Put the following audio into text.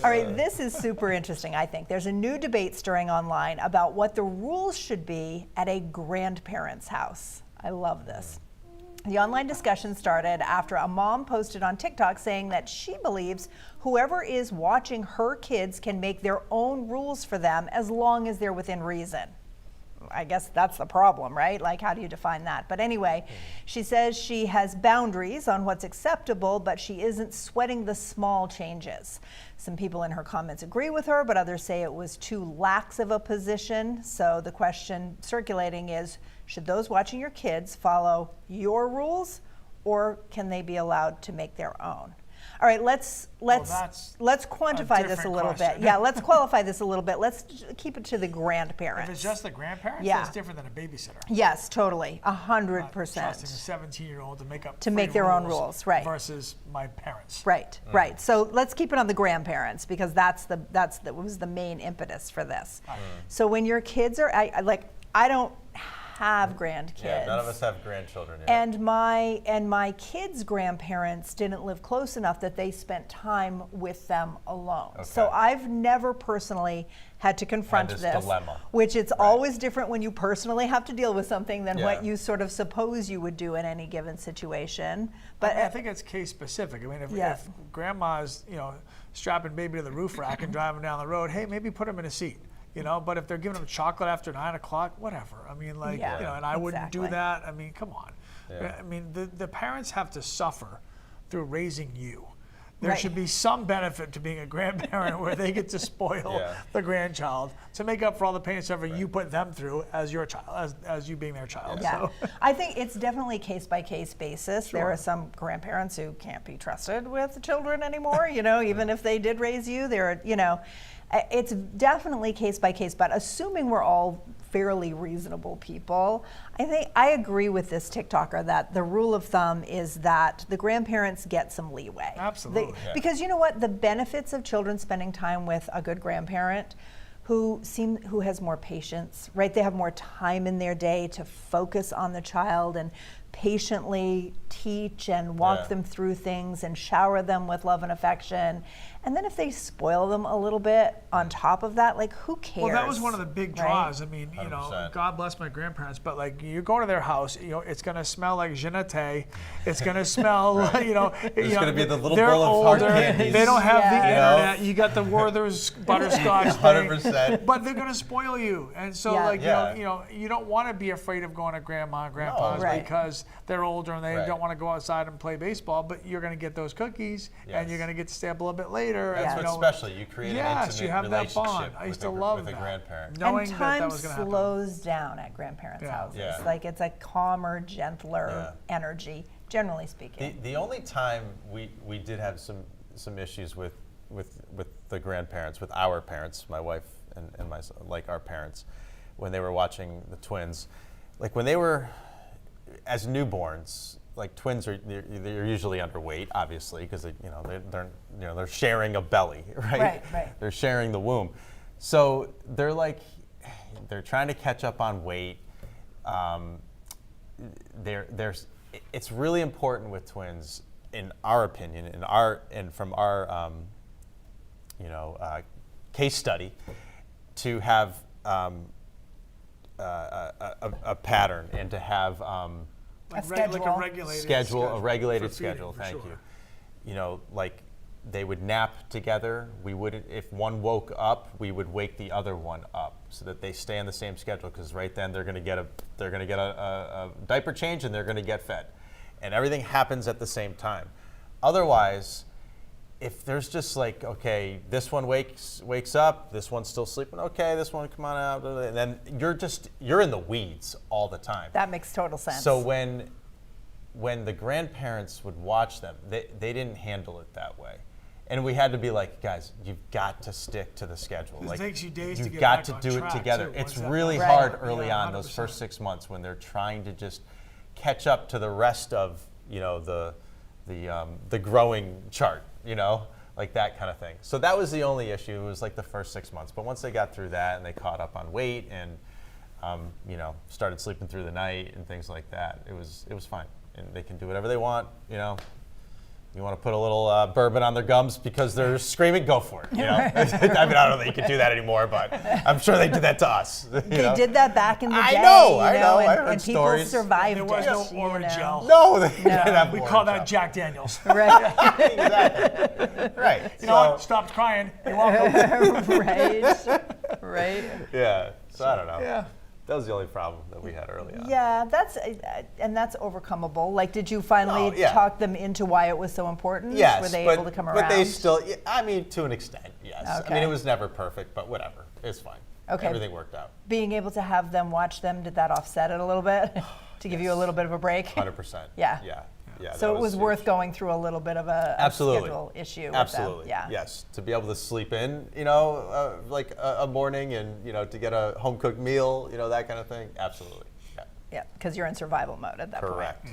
All right, this is super interesting, I think. There's a new debate stirring online about what the rules should be at a grandparent's house. I love this. The online discussion started after a mom posted on TikTok saying that she believes whoever is watching her kids can make their own rules for them as long as they're within reason. I guess that's the problem, right? Like, how do you define that? But anyway, she says she has boundaries on what's acceptable, but she isn't sweating the small changes. Some people in her comments agree with her, but others say it was too lax of a position. So the question circulating is, should those watching your kids follow your rules, or can they be allowed to make their own? All right, let's quantify this a little bit. Yeah, let's qualify this a little bit. Let's keep it to the grandparents. If it's just the grandparents, yeah, it's different than a babysitter. Yes, totally, 100%. Trusting a 17-year-old to make their own rules, right? Versus my parents. Right, right. So let's keep it on the grandparents because that was the main impetus for this. So when your kids are, I don't have grandkids. Yeah, none of us have grandchildren yet. And my kids' grandparents didn't live close enough that they spent time with them alone. Okay. So I've never personally had to confront this dilemma. Which it's always different when you personally have to deal with something than what you sort of suppose you would do in any given situation. But I think it's case specific. I mean, if grandma's strapping baby to the roof rack and driving down the road, hey, maybe put him in a seat. But if they're giving them chocolate after 9 o'clock, whatever. I mean, and I wouldn't do that. I mean, come on. Yeah. I mean, the parents have to suffer through raising you. There should be some benefit to being a grandparent where they get to spoil the grandchild to make up for all the pain and suffering you put them through as your child, as you being their child. Yeah. So. I think it's definitely case-by-case basis. Sure. There are some grandparents who can't be trusted with children anymore, even if they did raise you. It's definitely case by case, but assuming we're all fairly reasonable people, I agree with this TikToker that the rule of thumb is that the grandparents get some leeway. Absolutely. Because you know what? The benefits of children spending time with a good grandparent who has more patience, right? They have more time in their day to focus on the child and patiently teach and walk them through things and shower them with love and affection. And then if they spoil them a little bit on top of that, who cares? Well, that was one of the big draws. Right? I mean, 100%. God bless my grandparents, but you go to their house, it's going to smell like Jeanette. It's going to smell, There's going to be the little they're bowl of older, hard candies. They don't have the internet. You got the Werther's butterscotch 100%. but they're going to spoil you. And so, you don't want to be afraid of going to grandma and grandpa's because they're older and they don't want to go outside and play baseball, but you're going to get those cookies and you're going to get to stay up a little bit later. That's what's special. You create an intimate you have that relationship bond. I used to love with a grandparent. Knowing and time that was going to happen. slows down at grandparents' houses. Yeah. It's a calmer, gentler energy, generally speaking. The only time we did have some issues with the grandparents, with our parents, my wife and my son, our parents, when they were watching the twins, when they were as newborns. Twins they're usually underweight, obviously, because they're sharing a belly, right? Right. They're sharing the womb, so they're trying to catch up on weight. It's really important with twins, in our opinion, and from our case study, to have a pattern and to have. A schedule. A regulated schedule. Thank you. They would nap together. We wouldn't. If one woke up, we would wake the other one up so that they stay on the same schedule. Because right then they're going to get a diaper change and they're going to get fed, and everything happens at the same time. Otherwise, if there's just this one wakes up, this one's still sleeping. Okay, this one, come on out. And then you're in the weeds all the time. That makes total sense. So when the grandparents would watch them, they didn't handle it that way. And we had to be guys, you've got to stick to the schedule. It takes you days to get back on do it track together. Too. It's really hard early on, 100%. those first 6 months, when they're trying to just catch up to the rest of the growing chart. That kind of thing. So that was the only issue. It was the first 6 months. But once they got through that and they caught up on weight and started sleeping through the night and things like that, it was fine. And they can do whatever they want. You want to put a little bourbon on their gums because they're screaming? Go for it. You know? I mean, I don't know that you can do that anymore, but I'm sure they did that to us. They did that back in the day. I know. And people stories. survived There was it. no orange gel. No, they didn't have We orange call that gel. Jack Daniels. Right. Exactly. Right. You know what? Stopped crying. You're welcome. Right. Yeah. So I don't know. Yeah. That was the only problem that we had early on. Yeah, that's overcomeable. Like, did you finally Oh, yeah. talk them into why it was so important? Yes, Were they but, able to come around? but they still, I mean, to an extent, yes. I Okay. mean, it was never perfect, but whatever. It's fine. Okay. Everything worked out. Being able to have them watch them, did that offset it a little bit to give you a little bit of a break? 100%. Yeah. Yeah. Yeah. So that it was huge. worth going through a little bit of a Absolutely. schedule issue with Absolutely. them. Yeah. Yes. To be able to sleep in, like a morning and, to get a home cooked meal, that kind of thing. Absolutely. Yeah. Yeah, because you're in survival mode at that point. Correct.